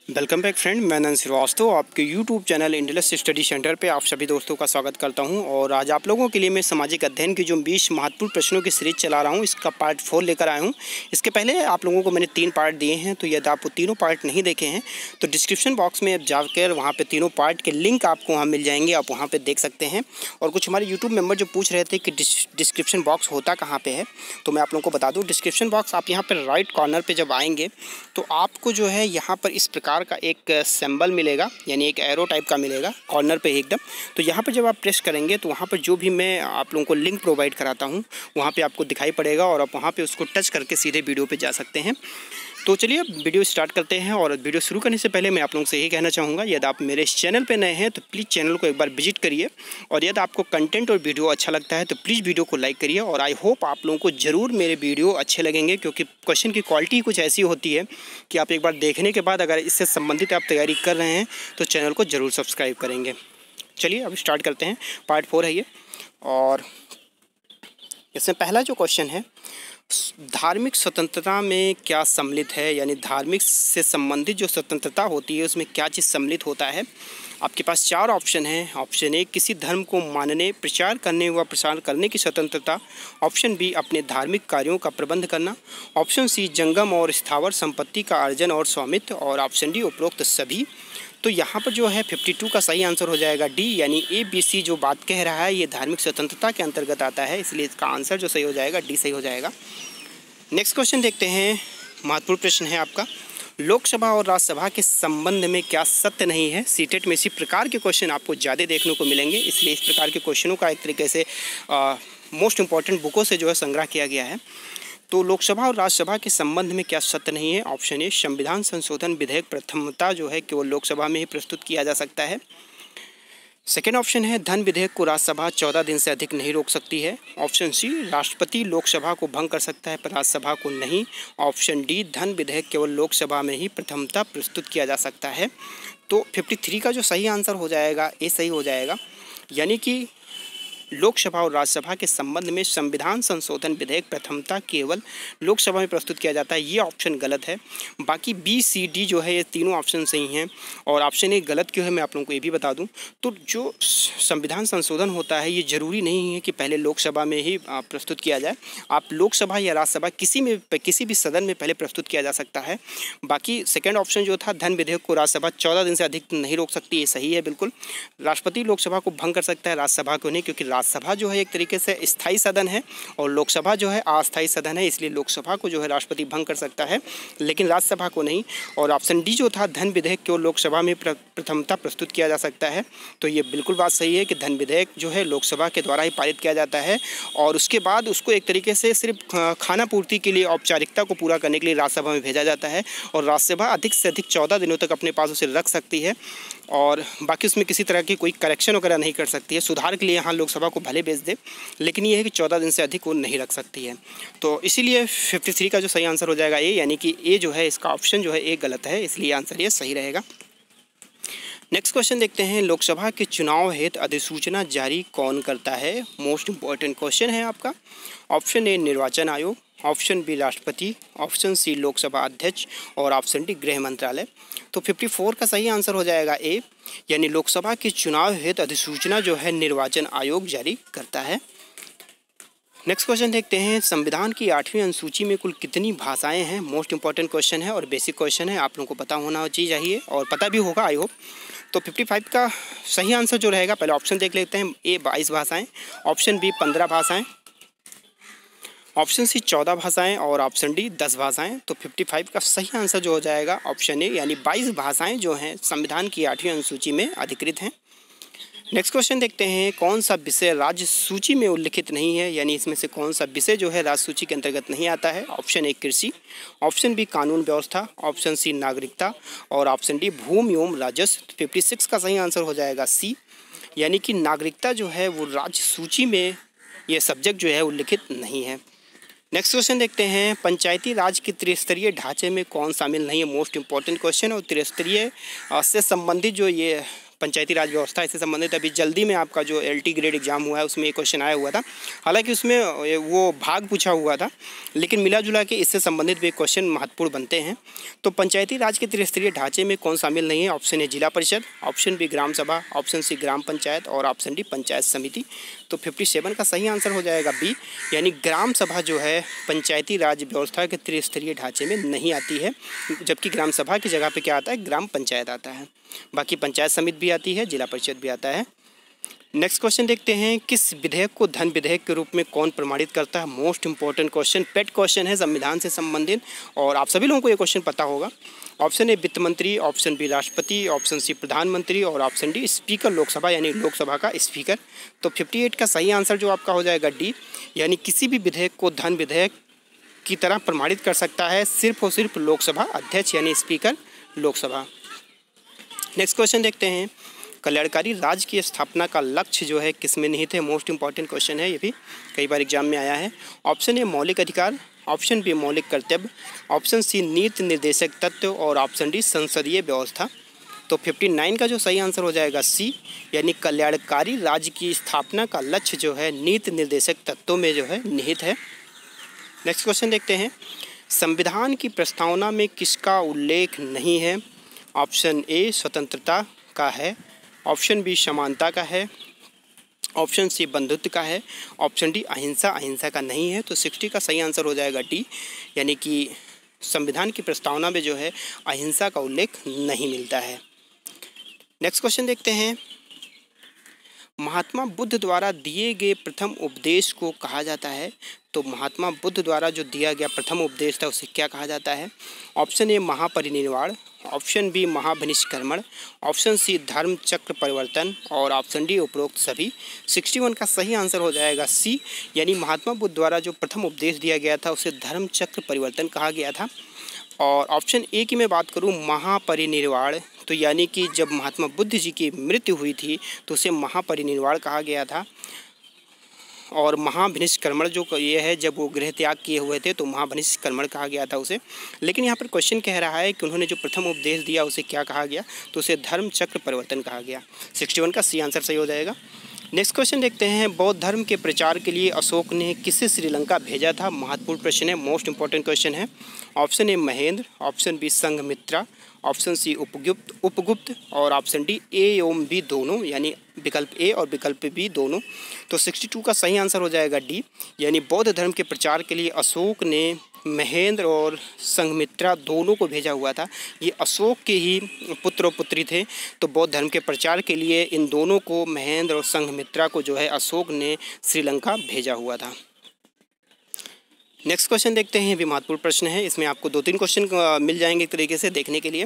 Welcome back friend, मैं नंद श्रीवास्तव आपके YouTube channel intellect study centre पे आप सभी दोस्तों का स्वागत करता हूं। और आज आप लोगों के लिए मैं सामाजिक अध्ययन की जो 20 महत्वपूर्ण प्रश्नों की सीरीज चला रहा हूं, इसका पार्ट 4 लेकर आया हूं। इसके पहले आप लोगों को मैंने 3 पार्ट दिए हैं, तो यदि आप वो तीनों पार्ट नहीं देखे हैं तो डिस्क्रिप्शन बॉक्स में आप जाकर वहाँ पर तीनों पार्ट के लिंक आपको वहाँ मिल जाएंगे, आप वहाँ पर देख सकते हैं। और कुछ हमारे यूट्यूब मेम्बर जो पूछ रहे थे कि डिस्क्रिप्शन बॉक्स होता कहाँ पर है, तो मैं आप लोगों को बता दूँ। डिस्क्रिप्शन बॉक्स आप यहाँ पर राइट कॉर्नर पर जब आएँगे तो आपको जो है यहाँ पर इस प्रकार का एक सिंबल मिलेगा, यानी एक एरो टाइप का मिलेगा कॉर्नर पे एकदम। तो यहाँ पर जब आप प्रेस करेंगे तो वहाँ पर जो भी मैं आप लोगों को लिंक प्रोवाइड कराता हूँ वहाँ पे आपको दिखाई पड़ेगा और आप वहाँ पे उसको टच करके सीधे वीडियो पे जा सकते हैं। तो चलिए अब वीडियो स्टार्ट करते हैं। और वीडियो शुरू करने से पहले मैं आप लोगों से यही कहना चाहूँगा, यदि आप मेरे इस चैनल पे नए हैं तो प्लीज़ चैनल को एक बार विजिट करिए। और यदि आपको कंटेंट और वीडियो अच्छा लगता है तो प्लीज़ वीडियो को लाइक करिए। और आई होप आप लोगों को ज़रूर मेरे वीडियो अच्छे लगेंगे, क्योंकि क्वेश्चन की क्वालिटी कुछ ऐसी होती है कि आप एक बार देखने के बाद अगर इससे संबंधित आप तैयारी कर रहे हैं तो चैनल को ज़रूर सब्सक्राइब करेंगे। चलिए अब स्टार्ट करते हैं। पार्ट 4 है ये। और इसमें पहला जो क्वेश्चन है, धार्मिक स्वतंत्रता में क्या सम्मिलित है, यानी धार्मिक से संबंधित जो स्वतंत्रता होती है उसमें क्या चीज़ सम्मिलित होता है। आपके पास 4 ऑप्शन हैं। ऑप्शन ए, किसी धर्म को मानने, प्रचार करने व प्रसार करने की स्वतंत्रता। ऑप्शन बी, अपने धार्मिक कार्यों का प्रबंध करना। ऑप्शन सी, जंगम और स्थावर संपत्ति का अर्जन और स्वामित्व। और ऑप्शन डी, उपरोक्त सभी। तो यहाँ पर जो है 52 का सही आंसर हो जाएगा डी, यानी ABC जो बात कह रहा है ये धार्मिक स्वतंत्रता के अंतर्गत आता है, इसलिए इसका आंसर जो सही हो जाएगा डी सही हो जाएगा। नेक्स्ट क्वेश्चन देखते हैं। महत्वपूर्ण प्रश्न है आपका, लोकसभा और राज्यसभा के संबंध में क्या सत्य नहीं है। सीटेट में इसी प्रकार के क्वेश्चन आपको ज़्यादा देखने को मिलेंगे, इसलिए इस प्रकार के क्वेश्चनों का एक तरीके से मोस्ट इम्पॉर्टेंट बुकों से जो है संग्रह किया गया है। तो लोकसभा और राज्यसभा के संबंध में क्या सत्य नहीं है। ऑप्शन ए, संविधान संशोधन विधेयक प्रथमतः जो है केवल लोकसभा में ही प्रस्तुत किया जा सकता है। सेकेंड ऑप्शन है, धन विधेयक को राज्यसभा 14 दिन से अधिक नहीं रोक सकती है। ऑप्शन सी, राष्ट्रपति लोकसभा को भंग कर सकता है पर राज्यसभा को नहीं। ऑप्शन डी, धन विधेयक केवल लोकसभा में ही प्रथमतः प्रस्तुत किया जा सकता है। तो 53 का जो सही आंसर हो जाएगा ए सही हो जाएगा, यानी कि लोकसभा और राज्यसभा के संबंध में संविधान संशोधन विधेयक प्रथमतः केवल लोकसभा में प्रस्तुत किया जाता है, ये ऑप्शन गलत है। बाकी बी सी डी जो है ये तीनों ऑप्शन सही हैं। और ऑप्शन ए गलत क्यों है मैं आप लोगों को ये भी बता दूं। तो जो संविधान संशोधन होता है ये ज़रूरी नहीं है कि पहले लोकसभा में ही प्रस्तुत किया जाए, आप लोकसभा या राज्यसभा किसी भी सदन में पहले प्रस्तुत किया जा सकता है। बाकी सेकेंड ऑप्शन जो था, धन विधेयक को राज्यसभा 14 दिन से अधिक नहीं रोक सकती, ये सही है बिल्कुल। राष्ट्रपति लोकसभा को भंग कर सकता है, राज्यसभा को नहीं, क्योंकि राज्यसभा जो है एक तरीके से स्थायी सदन है और लोकसभा जो है अस्थायी सदन है, इसलिए लोकसभा को जो है राष्ट्रपति भंग कर सकता है लेकिन राज्यसभा को नहीं। और ऑप्शन डी जो था, धन विधेयक को लोकसभा में प्रथमतः प्रस्तुत किया जा सकता है, तो ये बिल्कुल बात सही है कि धन विधेयक जो है लोकसभा के द्वारा ही पारित किया जाता है और उसके बाद उसको एक तरीके से सिर्फ खाना पूर्ति के लिए, औपचारिकता को पूरा करने के लिए राज्यसभा में भेजा जाता है। और राज्यसभा अधिक से अधिक 14 दिनों तक अपने पास उसे रख सकती है और बाकी उसमें किसी तरह की कोई करेक्शन वगैरह नहीं कर सकती है। सुधार के लिए यहाँ लोकसभा को भले भेज दे, लेकिन ये है कि 14 दिन से अधिक वो नहीं रख सकती है। तो इसीलिए 53 का जो सही आंसर हो जाएगा ए, यानी कि ए जो है इसका ऑप्शन जो है ए गलत है, इसलिए आंसर ये सही रहेगा। नेक्स्ट क्वेश्चन देखते हैं, लोकसभा के चुनाव हेतु अधिसूचना जारी कौन करता है। मोस्ट इम्पॉर्टेंट क्वेश्चन है आपका। ऑप्शन ए, निर्वाचन आयोग। ऑप्शन बी, राष्ट्रपति। ऑप्शन सी, लोकसभा अध्यक्ष। और ऑप्शन डी, गृह मंत्रालय। तो 54 का सही आंसर हो जाएगा ए, यानी लोकसभा के चुनाव हेतु अधिसूचना जो है निर्वाचन आयोग जारी करता है। नेक्स्ट क्वेश्चन देखते हैं, संविधान की 8वीं अनुसूची में कुल कितनी भाषाएं हैं। मोस्ट इंपॉर्टेंट क्वेश्चन है और बेसिक क्वेश्चन है, आप लोगों को पता होना चाहिए और पता भी होगा आई होप। तो 55 का सही आंसर जो रहेगा, पहले ऑप्शन देख लेते हैं। ए 22 भाषाएं, ऑप्शन बी 15 भाषाएं, ऑप्शन सी 14 भाषाएं और ऑप्शन डी 10 भाषाएं। तो 55 का सही आंसर जो हो जाएगा ऑप्शन ए, यानी 22 भाषाएं जो हैं संविधान की 8वीं अनुसूची में अधिकृत हैं। नेक्स्ट क्वेश्चन देखते हैं, कौन सा विषय राज्य सूची में उल्लिखित नहीं है, यानी इसमें से कौन सा विषय जो है राज्य सूची के अंतर्गत नहीं आता है। ऑप्शन ए, कृषि। ऑप्शन बी, कानून व्यवस्था। ऑप्शन सी, नागरिकता। और ऑप्शन डी, भूमि एवं राजस्व। 56 का सही आंसर हो जाएगा सी, यानी कि नागरिकता जो है वो राज्य सूची में ये सब्जेक्ट जो है उल्लिखित नहीं है। नेक्स्ट क्वेश्चन देखते हैं, पंचायती राज के त्रिस्तरीय ढांचे में कौन शामिल नहीं है। Most important question. और त्रिस्तरीय से संबंधित जो ये पंचायती राज व्यवस्था इससे संबंधित अभी जल्दी में आपका जो LT ग्रेड एग्जाम हुआ है उसमें एक क्वेश्चन आया हुआ था। हालांकि उसमें वो भाग पूछा हुआ था, लेकिन मिला जुला के इससे संबंधित भी क्वेश्चन महत्वपूर्ण बनते हैं। तो पंचायती राज के त्रिस्तरीय ढांचे में कौन शामिल नहीं है? ऑप्शन ए जिला परिषद, ऑप्शन बी ग्राम सभा, ऑप्शन सी ग्राम पंचायत और ऑप्शन डी पंचायत समिति। तो 57 का सही आंसर हो जाएगा बी, यानी ग्राम सभा जो है पंचायती राज व्यवस्था के त्रिस्तरीय ढांचे में नहीं आती है, जबकि ग्राम सभा की जगह पे क्या आता है? ग्राम पंचायत आता है। बाकी पंचायत समिति भी आती है, जिला परिषद भी आता है। नेक्स्ट क्वेश्चन देखते हैं, किस विधेयक को धन विधेयक के रूप में कौन प्रमाणित करता है? मोस्ट इंपॉर्टेंट क्वेश्चन, पेट क्वेश्चन है संविधान से संबंधित, और आप सभी लोगों को ये क्वेश्चन पता होगा। ऑप्शन ए वित्त मंत्री, ऑप्शन बी राष्ट्रपति, ऑप्शन सी प्रधानमंत्री और ऑप्शन डी स्पीकर लोकसभा, यानी लोकसभा का स्पीकर। तो 58 का सही आंसर जो आपका हो जाएगा डी, यानी किसी भी विधेयक को धन विधेयक की तरह प्रमाणित कर सकता है सिर्फ और सिर्फ लोकसभा अध्यक्ष, यानी स्पीकर लोकसभा। नेक्स्ट क्वेश्चन देखते हैं, कल्याणकारी राज्य की स्थापना का लक्ष्य जो है किसमें निहित है? मोस्ट इंपॉर्टेंट क्वेश्चन है, ये भी कई बार एग्जाम में आया है। ऑप्शन ए मौलिक अधिकार, ऑप्शन बी मौलिक कर्तव्य, ऑप्शन सी नीति निर्देशक तत्व और ऑप्शन डी संसदीय व्यवस्था। तो 59 का जो सही आंसर हो जाएगा सी, यानी कल्याणकारी राज्य की स्थापना का लक्ष्य जो है नीति निर्देशक तत्वों में जो है निहित है। नेक्स्ट क्वेश्चन देखते हैं, संविधान की प्रस्तावना में किसका उल्लेख नहीं है? ऑप्शन ए स्वतंत्रता का है, ऑप्शन बी समानता का है, ऑप्शन सी बंधुत्व का है, ऑप्शन डी अहिंसा का नहीं है। तो 60 का सही आंसर हो जाएगा डी, यानी कि संविधान की प्रस्तावना में जो है अहिंसा का उल्लेख नहीं मिलता है। नेक्स्ट क्वेश्चन देखते हैं, महात्मा बुद्ध द्वारा दिए गए प्रथम उपदेश को कहा जाता है? तो महात्मा बुद्ध द्वारा जो दिया गया प्रथम उपदेश था उसे क्या कहा जाता है? ऑप्शन ए महापरिनिर्वाण, ऑप्शन बी महाभिनिष्क्रमण, ऑप्शन सी धर्म चक्र परिवर्तन और ऑप्शन डी उपरोक्त सभी। 61 का सही आंसर हो जाएगा सी, यानी महात्मा बुद्ध द्वारा जो प्रथम उपदेश दिया गया था उसे धर्म चक्र परिवर्तन कहा गया था। और ऑप्शन ए की मैं बात करूं महापरिनिर्वाण, तो यानी कि जब महात्मा बुद्ध जी की मृत्यु हुई थी तो उसे महापरिनिर्वाण कहा गया था। और महाभिनिष्क्रमण जो ये है, जब वो गृह त्याग किए हुए थे तो महाभिनिष्क्रमण कहा गया था उसे। लेकिन यहाँ पर क्वेश्चन कह रहा है कि उन्होंने जो प्रथम उपदेश दिया उसे क्या कहा गया? तो उसे धर्म चक्र परिवर्तन कहा गया। 61 का सी आंसर सही हो जाएगा। नेक्स्ट क्वेश्चन देखते हैं, बौद्ध धर्म के प्रचार के लिए अशोक ने किसे श्रीलंका भेजा था? महत्वपूर्ण प्रश्न है, मोस्ट इंपॉर्टेंट क्वेश्चन है। Option A Mahendra, option B Sanghamitra, option C Upagupta और ऑप्शन डी ए एवं बी दोनों, यानी विकल्प ए और विकल्प बी दोनों। तो 62 का सही आंसर हो जाएगा डी, यानी बौद्ध धर्म के प्रचार के लिए अशोक ने महेंद्र और संघमित्रा दोनों को भेजा हुआ था। ये अशोक के ही पुत्र और पुत्री थे, तो बौद्ध धर्म के प्रचार के लिए इन दोनों को, महेंद्र और संघमित्रा को जो है अशोक ने श्रीलंका भेजा हुआ था। नेक्स्ट क्वेश्चन देखते हैं, भी महत्वपूर्ण प्रश्न है, इसमें आपको 2-3 क्वेश्चन मिल जाएंगे एक तरीके से देखने के लिए।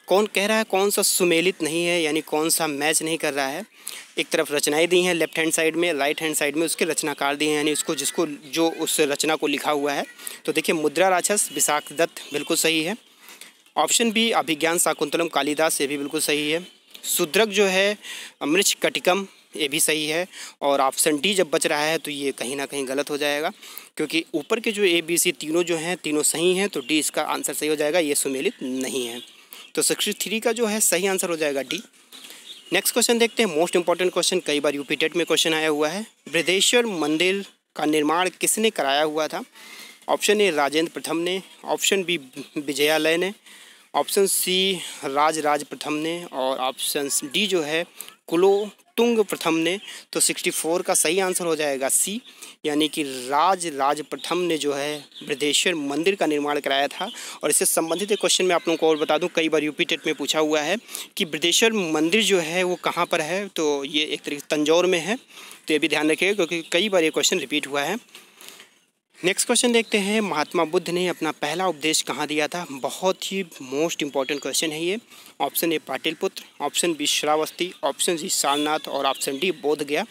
कौन कह रहा है कौन सा सुमेलित नहीं है, यानी कौन सा मैच नहीं कर रहा है? एक तरफ रचनाएं दी हैं लेफ्ट हैंड साइड में, राइट हैंड साइड में उसके रचनाकार दिए हैं, यानी उसको जिसको जो उस रचना को लिखा हुआ है। तो देखिए, मुद्रा राक्षस विशाख दत्त बिल्कुल सही है। ऑप्शन बी अभिज्ञान शाकुंतलम कालिदास, ये भी बिल्कुल सही है। शूद्रक जो है मृच्छकटिकम, ये भी सही है। और ऑप्शन डी जब बच रहा है तो ये कहीं ना कहीं गलत हो जाएगा, क्योंकि ऊपर के जो ABC तीनों जो हैं तीनों सही हैं, तो डी इसका आंसर सही हो जाएगा, ये सुमेलित नहीं है। तो 63 का जो है सही आंसर हो जाएगा डी। नेक्स्ट क्वेश्चन देखते हैं, मोस्ट इंपॉर्टेंट क्वेश्चन, कई बार यूपी टेट में क्वेश्चन आया हुआ है। बृहदेश्वर मंदिर का निर्माण किसने कराया हुआ था? ऑप्शन ए राजेंद्र प्रथम ने, ऑप्शन बी विजयालय ने, ऑप्शन सी राज प्रथम ने और ऑप्शन डी जो है कुलोतुंग प्रथम ने। तो 64 का सही आंसर हो जाएगा सी, यानी कि राज प्रथम ने जो है बृहदेश्वर मंदिर का निर्माण कराया था। और इससे संबंधित एक क्वेश्चन मैं आप लोगों को और बता दूं, कई बार यूपी टेट में पूछा हुआ है कि बृहदेश्वर मंदिर जो है वो कहाँ पर है, तो ये एक तरीके से तंजौर में है, तो ये भी ध्यान रखिएगा क्योंकि कई बार ये क्वेश्चन रिपीट हुआ है। नेक्स्ट क्वेश्चन देखते हैं, महात्मा बुद्ध ने अपना पहला उपदेश कहाँ दिया था? बहुत ही मोस्ट इंपॉर्टेंट क्वेश्चन है ये। Option A Pataliputra, option B Shravasti, option C Sarnath और ऑप्शन डी बोध गया।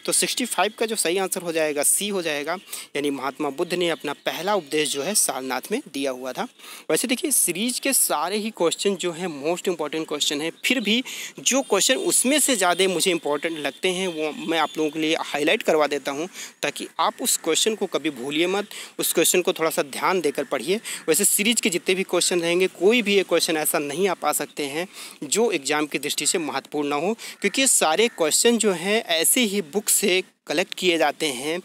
तो 65 का जो सही आंसर हो जाएगा सी हो जाएगा, यानी महात्मा बुद्ध ने अपना पहला उपदेश जो है सारनाथ में दिया हुआ था। वैसे देखिए, सीरीज के सारे ही क्वेश्चन जो हैं मोस्ट इंपॉर्टेंट क्वेश्चन है, फिर भी जो क्वेश्चन उसमें से ज़्यादा मुझे इंपॉर्टेंट लगते हैं वो मैं आप लोगों के लिए हाईलाइट करवा देता हूँ, ताकि आप उस क्वेश्चन को कभी भूलिए मत उस क्वेश्चन को थोड़ा सा ध्यान देकर पढ़िए। वैसे सीरीज के जितने भी क्वेश्चन रहेंगे, कोई भी एक क्वेश्चन ऐसा नहीं आ पा सकते हैं जो एग्ज़ाम की दृष्टि से महत्वपूर्ण ना हो, क्योंकि ये सारे क्वेश्चन जो हैं ऐसे ही बुक से कलेक्ट किए जाते हैं,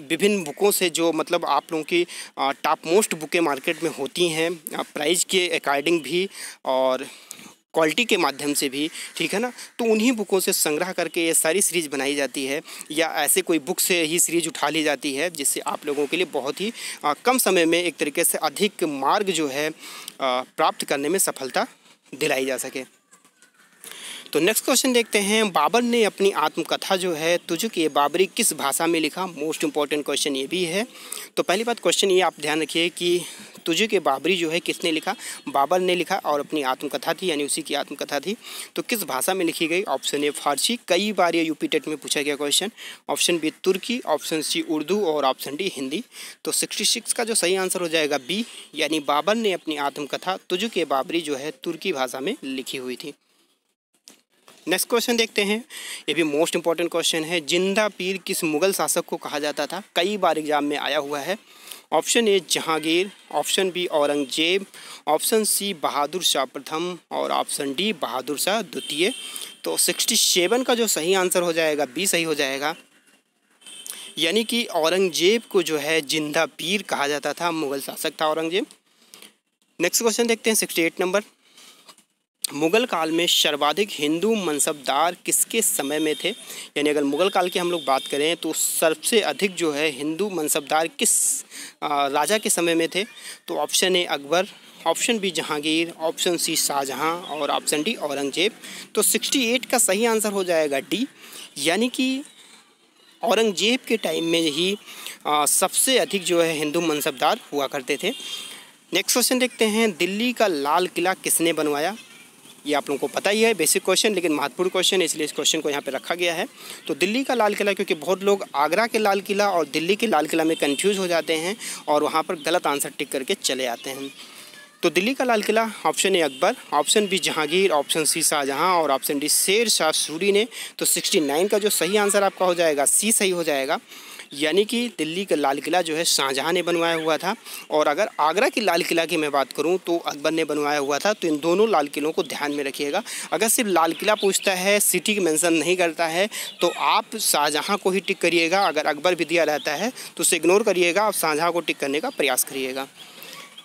विभिन्न बुकों से, जो मतलब आप लोगों की टॉप मोस्ट बुकें मार्केट में होती हैं, प्राइस के अकॉर्डिंग भी और क्वालिटी के माध्यम से भी, ठीक है ना। तो उन्हीं बुकों से संग्रह करके ये सारी सीरीज़ बनाई जाती है, या ऐसे कोई बुक से ही सीरीज उठा ली जाती है, जिससे आप लोगों के लिए बहुत ही कम समय में एक तरीके से अधिक मार्ग जो है प्राप्त करने में सफलता दिलाई जा सके। तो नेक्स्ट क्वेश्चन देखते हैं, बाबर ने अपनी आत्मकथा जो है तुझुक-ए बाबरी किस भाषा में लिखा। मोस्ट इंपॉर्टेंट क्वेश्चन ये भी है। तो पहली बात क्वेश्चन ये आप ध्यान रखिए कि तुझुक-ए बाबरी जो है किसने लिखा, बाबर ने लिखा, और अपनी आत्मकथा थी, यानी उसी की आत्मकथा थी। तो किस भाषा में लिखी गई। ऑप्शन ए फारसी, कई बार ये यूपी टेट में पूछा गया क्वेश्चन। ऑप्शन बी तुर्की, ऑप्शन सी उर्दू, और ऑप्शन डी हिंदी। तो 66 का जो सही आंसर हो जाएगा बी, यानी बाबर ने अपनी आत्मकथा तुझुक-ए बाबरी जो है तुर्की भाषा में लिखी हुई थी। नेक्स्ट क्वेश्चन देखते हैं, ये भी मोस्ट इंपॉर्टेंट क्वेश्चन है। जिंदा पीर किस मुगल शासक को कहा जाता था, कई बार एग्जाम में आया हुआ है। Option A Jahangir, option B Aurangzeb, option C Bahadur Shah प्रथम, और ऑप्शन डी बहादुर शाह द्वितीय। तो 67 का जो सही आंसर हो जाएगा बी सही हो जाएगा, यानी कि औरंगजेब को जो है जिंदा पीर कहा जाता था, मुगल शासक था औरंगजेब। नेक्स्ट क्वेश्चन देखते हैं 68 नंबर, मुगल काल में सर्वाधिक हिंदू मनसबदार किसके समय में थे। यानी अगर मुगल काल की हम लोग बात करें तो सबसे अधिक जो है हिंदू मनसबदार किस राजा के समय में थे। तो option A Akbar, option B Jahangir, option C Shahjahan, और ऑप्शन डी औरंगजेब। तो 68 का सही आंसर हो जाएगा डी, यानी कि औरंगजेब के टाइम में ही सबसे अधिक जो है हिंदू मनसबदार हुआ करते थे। नेक्स्ट क्वेश्चन देखते हैं, दिल्ली का लाल किला किसने बनवाया। ये आप लोगों को पता ही है, बेसिक क्वेश्चन, लेकिन महत्वपूर्ण क्वेश्चन है, इसलिए इस क्वेश्चन को यहाँ पे रखा गया है। तो दिल्ली का लाल किला, क्योंकि बहुत लोग आगरा के लाल किला और दिल्ली के लाल किला में कंफ्यूज हो जाते हैं और वहाँ पर गलत आंसर टिक करके चले आते हैं। तो दिल्ली का Lal Qila, option A Akbar, option B Jahangir, option C Shahjahan, और ऑप्शन डी शेर शाह सूरी ने। तो 69 का जो सही आंसर आपका हो जाएगा सी सही हो जाएगा, यानी कि दिल्ली का लाल किला जो है शाहजहां ने बनवाया हुआ था। और अगर आगरा की लाल किला की मैं बात करूं तो अकबर ने बनवाया हुआ था। तो इन दोनों लाल किलों को ध्यान में रखिएगा। अगर सिर्फ लाल किला पूछता है, सिटी की मेंशन नहीं करता है, तो आप शाहजहां को ही टिक करिएगा। अगर अकबर भी दिया रहता है तो उसे इग्नोर करिएगा, आप शाहजहां को टिक करने का प्रयास करिएगा।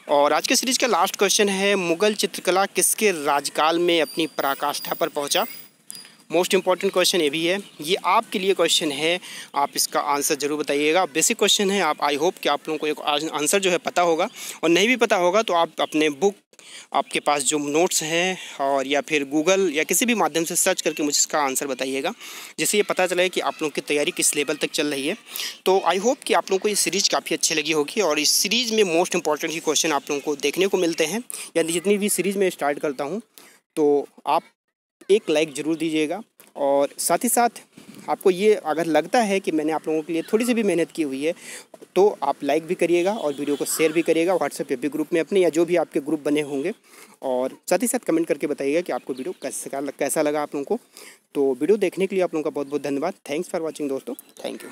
और आज के सीरीज का लास्ट क्वेश्चन है, मुगल चित्रकला किसके राजकाल में अपनी पराकाष्ठा पर पहुंचा। मोस्ट इंपॉर्टेंट क्वेश्चन ये भी है, ये आपके लिए क्वेश्चन है, आप इसका आंसर ज़रूर बताइएगा। बेसिक क्वेश्चन है, आप आई होप कि आप लोगों को एक आंसर जो है पता होगा, और नहीं भी पता होगा तो आप अपने बुक, आपके पास जो नोट्स हैं, और या फिर गूगल या किसी भी माध्यम से सर्च करके मुझे इसका आंसर बताइएगा, जिससे ये पता चले कि आप लोगों की तैयारी किस लेवल तक चल रही है। तो आई होप कि आप लोगों को ये सीरीज़ काफ़ी अच्छी लगी होगी, और इस सीरीज़ में मोस्ट इंपॉर्टेंट ही क्वेश्चन आप लोगों को देखने को मिलते हैं। यानी जितनी भी सीरीज़ में स्टार्ट करता हूँ तो आप एक लाइक ज़रूर दीजिएगा, और साथ ही साथ आपको ये अगर लगता है कि मैंने आप लोगों के लिए थोड़ी सी भी मेहनत की हुई है तो आप लाइक भी करिएगा और वीडियो को शेयर भी करिएगा व्हाट्सएप पे भी ग्रुप में अपने, या जो भी आपके ग्रुप बने होंगे। और साथ ही साथ कमेंट करके बताइएगा कि आपको वीडियो कैसा लगा आप लोगों को। तो वीडियो देखने के लिए आप लोगों का बहुत बहुत धन्यवाद। थैंक्स फॉर वॉचिंग दोस्तों, थैंक यू।